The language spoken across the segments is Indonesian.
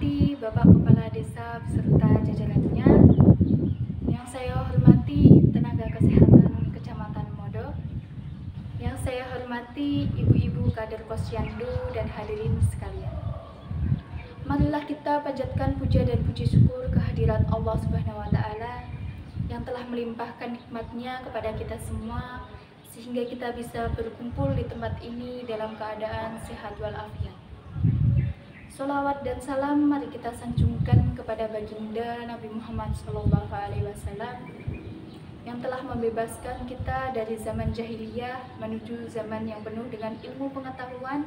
hormati Bapak Kepala Desa beserta jajarannya, yang saya hormati tenaga kesehatan Kecamatan Modo, yang saya hormati ibu-ibu kader Posyandu dan hadirin sekalian. Marilah kita panjatkan puja dan puji syukur kehadirat Allah Subhanahu wa Ta'ala yang telah melimpahkan nikmatnya kepada kita semua, sehingga kita bisa berkumpul di tempat ini dalam keadaan sehat walafiat. Sholawat dan salam mari kita sanjungkan kepada baginda Nabi Muhammad SAW yang telah membebaskan kita dari zaman jahiliyah menuju zaman yang penuh dengan ilmu pengetahuan,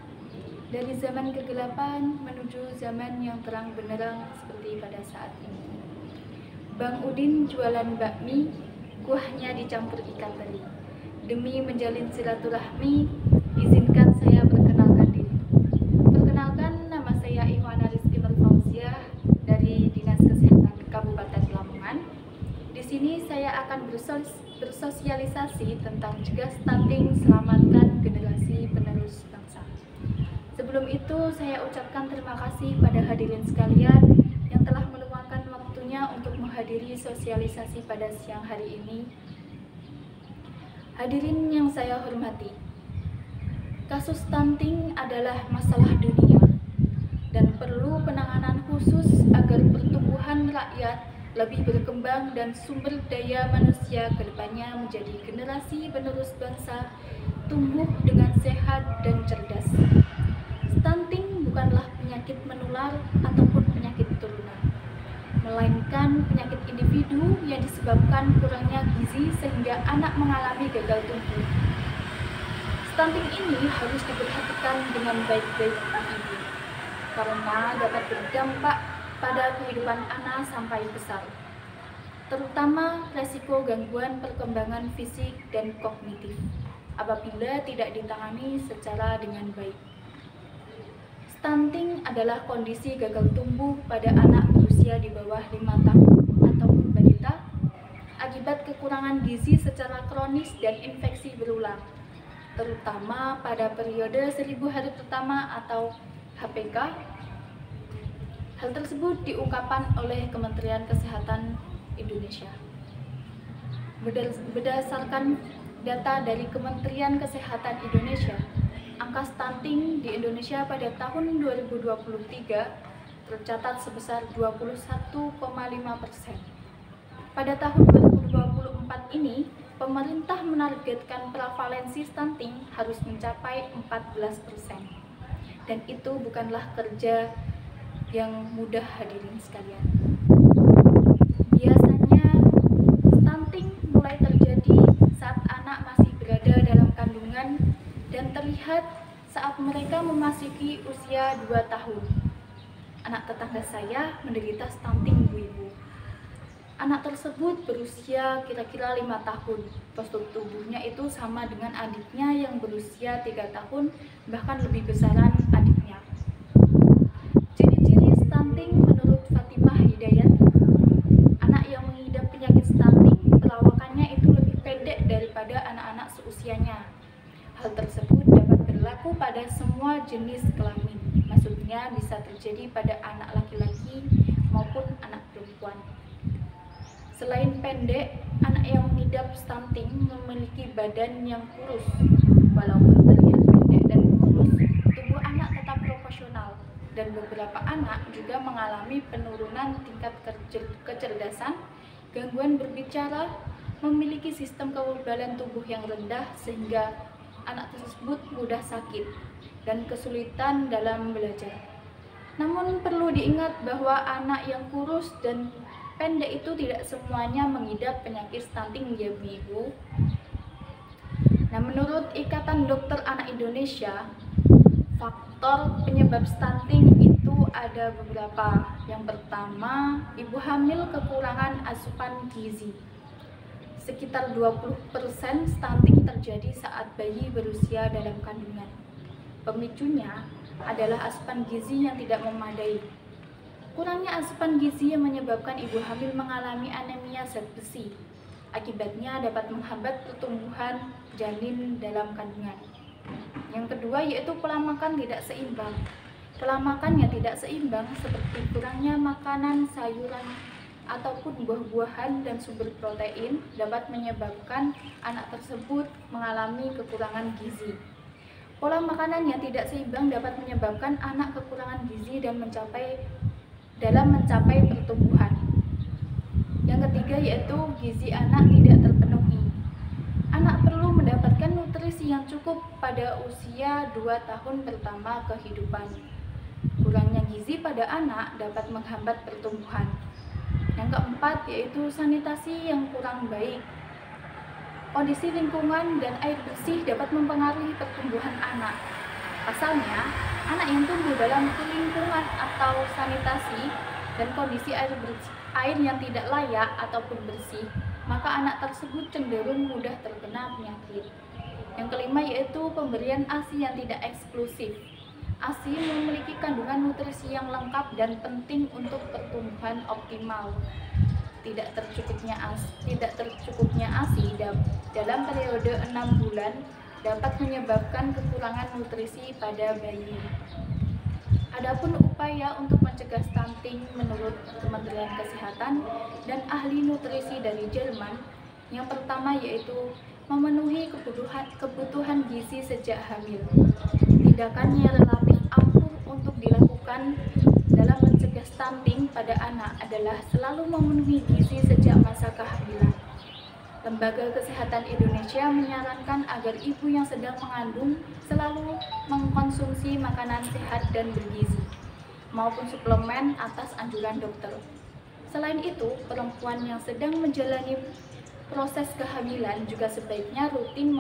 dari zaman kegelapan menuju zaman yang terang benderang seperti pada saat ini. Bang Udin jualan bakmi, kuahnya dicampur ikan teri. Demi menjalin silaturahmi, izinkan saya perkenalkan diri. Perkenalkan, nama saya Ihwana Rizky Nurfauziah dari Dinas Kesehatan Kabupaten Lamongan. Di sini saya akan bersosialisasi tentang cegah stunting, selamatkan generasi penerus bangsa. Sebelum itu, saya ucapkan terima kasih pada hadirin sekalian yang telah meluangkan waktunya untuk menghadiri sosialisasi pada siang hari ini. Hadirin yang saya hormati, kasus stunting adalah masalah dunia dan perlu penanganan khusus agar pertumbuhan rakyat lebih berkembang dan sumber daya manusia kedepannya menjadi generasi penerus bangsa tumbuh dengan sehat dan cerdas. Stunting bukanlah penyakit menular ataupun penyakit turunan, melainkan penyakit individu yang disebabkan kurangnya gizi sehingga anak mengalami gagal tumbuh. Stunting ini harus diperhatikan dengan baik-baik ibu, karena dapat berdampak pada kehidupan anak sampai besar, terutama resiko gangguan perkembangan fisik dan kognitif apabila tidak ditangani secara dengan baik. Stunting adalah kondisi gagal tumbuh pada anak berusia di bawah 5 tahun ataupun balita akibat kekurangan gizi secara kronis dan infeksi berulang, terutama pada periode 1000 hari pertama atau HPK. Hal tersebut diungkapkan oleh Kementerian Kesehatan Indonesia. Berdasarkan data dari Kementerian Kesehatan Indonesia, angka stunting di Indonesia pada tahun 2023 tercatat sebesar 21,5%. Pada tahun 2024 ini, pemerintah menargetkan prevalensi stunting harus mencapai 14%. Dan itu bukanlah kerja yang mudah, hadirin sekalian. Biasanya stunting mulai terjadi saat anak masih berada dalam kandungan dan terlihat saat mereka memasuki usia 2 tahun. Anak tetangga saya menderita stunting, ibu-ibu. Anak tersebut berusia kira-kira 5 tahun. Postur tubuhnya itu sama dengan adiknya yang berusia 3 tahun, bahkan lebih besaran adiknya. Ciri-ciri stunting menurut Fatimah Hidayat, anak yang mengidap penyakit stunting, perawakannya itu lebih pendek daripada anak-anak seusianya. Hal tersebut dapat berlaku pada semua jenis kelamin, maksudnya bisa terjadi pada anak laki-laki maupun anak perempuan. Selain pendek, anak yang mengidap stunting memiliki badan yang kurus. Walaupun terlihat pendek dan kurus, tubuh anak tetap proporsional, dan beberapa anak juga mengalami penurunan tingkat kecerdasan, gangguan berbicara, memiliki sistem kekebalan tubuh yang rendah sehingga anak tersebut mudah sakit dan kesulitan dalam belajar. Namun perlu diingat bahwa anak yang kurus dan pendek itu tidak semuanya mengidap penyakit stunting, ya ibu. Nah, menurut Ikatan Dokter Anak Indonesia, faktor penyebab stunting itu ada beberapa. Yang pertama, ibu hamil kekurangan asupan gizi. Sekitar 20% stunting terjadi saat bayi berusia dalam kandungan. Pemicunya adalah asupan gizi yang tidak memadai. Kurangnya asupan gizi yang menyebabkan ibu hamil mengalami anemia zat besi. Akibatnya dapat menghambat pertumbuhan janin dalam kandungan. Yang kedua yaitu pola makan tidak seimbang. Pola makan yang tidak seimbang seperti kurangnya makanan, sayuran, ataupun buah-buahan dan sumber protein dapat menyebabkan anak tersebut mengalami kekurangan gizi. Pola makanan yang tidak seimbang dapat menyebabkan anak kekurangan gizi dan mencapai pertumbuhan. Yang ketiga yaitu gizi anak tidak terpenuhi. Anak perlu mendapatkan nutrisi yang cukup pada usia 2 tahun pertama kehidupan. Kurangnya gizi pada anak dapat menghambat pertumbuhan. Yang keempat yaitu sanitasi yang kurang baik. Kondisi lingkungan dan air bersih dapat mempengaruhi pertumbuhan anak. Pasalnya, anak yang tumbuh dalam lingkungan atau sanitasi dan kondisi air yang tidak layak ataupun bersih, maka anak tersebut cenderung mudah terkena penyakit. Yang kelima yaitu pemberian ASI yang tidak eksklusif. ASI memiliki kandungan nutrisi yang lengkap dan penting untuk pertumbuhan optimal. Tidak tercukupnya ASI dalam periode 6 bulan dapat menyebabkan kekurangan nutrisi pada bayi. Adapun upaya untuk mencegah stunting menurut Kementerian Kesehatan dan ahli nutrisi dari Jerman, yang pertama yaitu memenuhi kebutuhan gizi sejak hamil. Tindakannya relatif ampuh untuk dilakukan dalam mencegah stunting pada anak adalah selalu memenuhi gizi sejak masa kehamilan. Lembaga Kesehatan Indonesia menyarankan agar ibu yang sedang mengandung selalu mengkonsumsi makanan sehat dan bergizi, maupun suplemen atas anjuran dokter. Selain itu, perempuan yang sedang menjalani proses kehamilan juga sebaiknya rutin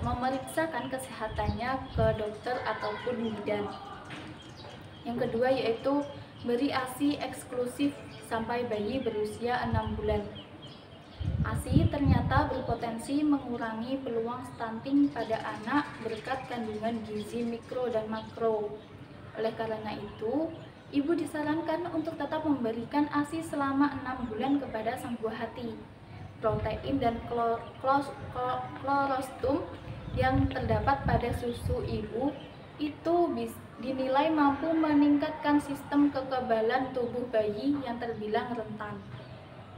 memeriksakan kesehatannya ke dokter ataupun bidan. Yang kedua yaitu beri ASI eksklusif sampai bayi berusia 6 bulan. ASI ternyata berpotensi mengurangi peluang stunting pada anak berkat kandungan gizi mikro dan makro. Oleh karena itu, ibu disarankan untuk tetap memberikan ASI selama 6 bulan kepada sang buah hati. Protein dan kolostrum yang terdapat pada susu ibu itu dinilai mampu meningkatkan sistem kekebalan tubuh bayi yang terbilang rentan.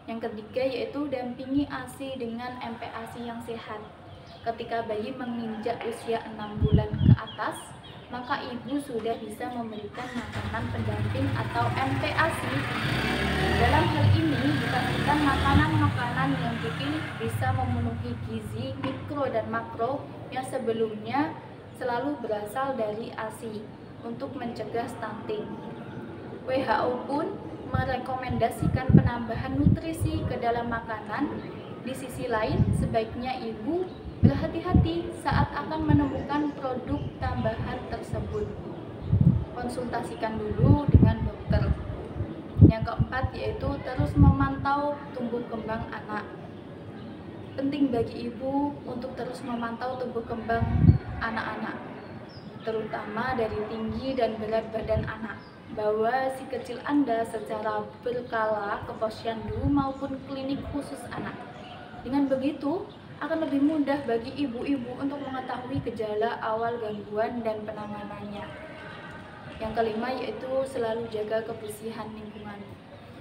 Yang ketiga yaitu dampingi ASI dengan MPASI yang sehat. Ketika bayi menginjak usia 6 bulan ke atas, maka ibu sudah bisa memberikan makanan pendamping atau MPASI. Dalam hal ini dipastikan makanan-makanan yang dipilih bisa memenuhi gizi mikro dan makro yang sebelumnya selalu berasal dari ASI untuk mencegah stunting. WHO pun merekomendasikan penambahan nutrisi ke dalam makanan. Di sisi lain, sebaiknya ibu berhati-hati saat akan menemukan produk tambahan tersebut. Konsultasikan dulu dengan dokter. Yang keempat yaitu terus memantau tumbuh kembang anak. Penting bagi ibu untuk terus memantau tumbuh kembang anak-anak, terutama dari tinggi dan berat badan anak. Bawa si kecil Anda secara berkala ke posyandu maupun klinik khusus anak. Dengan begitu, akan lebih mudah bagi ibu-ibu untuk mengetahui gejala awal gangguan dan penanganannya. Yang kelima yaitu selalu jaga kebersihan lingkungan.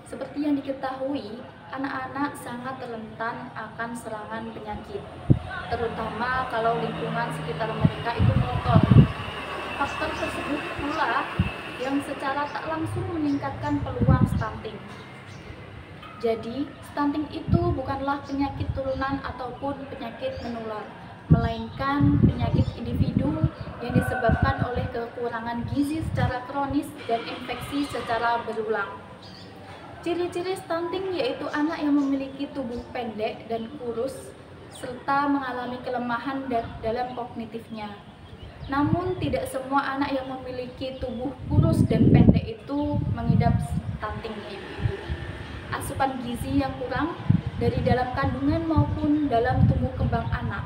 Seperti yang diketahui, anak-anak sangat rentan akan serangan penyakit, terutama kalau lingkungan sekitar mereka itu kotor. Faktor tersebut pula yang secara tak langsung meningkatkan peluang stunting. Jadi, stunting itu bukanlah penyakit turunan ataupun penyakit menular, melainkan penyakit individu yang disebabkan oleh kekurangan gizi secara kronis dan infeksi secara berulang. Ciri-ciri stunting yaitu anak yang memiliki tubuh pendek dan kurus, serta mengalami kelemahan dalam kognitifnya. Namun, tidak semua anak yang memiliki tubuh kurus dan pendek itu mengidap stunting ibu-ibu. Asupan gizi yang kurang dari dalam kandungan maupun dalam tumbuh kembang anak,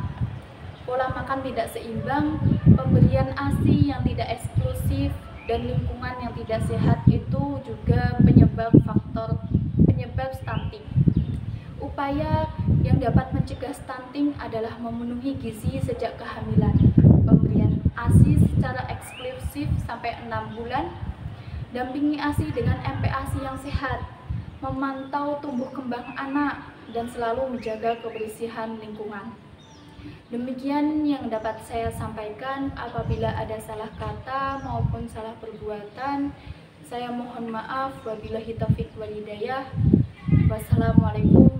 pola makan tidak seimbang, pemberian ASI yang tidak eksklusif, dan lingkungan yang tidak sehat itu juga penyebab stunting. Upaya yang dapat mencegah stunting adalah memenuhi gizi sejak kehamilan, pemberian ASI secara eksklusif sampai 6 bulan, dampingi ASI dengan MPASI yang sehat, memantau tumbuh kembang anak, dan selalu menjaga kebersihan lingkungan. Demikian yang dapat saya sampaikan. Apabila ada salah kata maupun salah perbuatan, saya mohon maaf. Wabillahi taufiq wal hidayah. Wassalamualaikum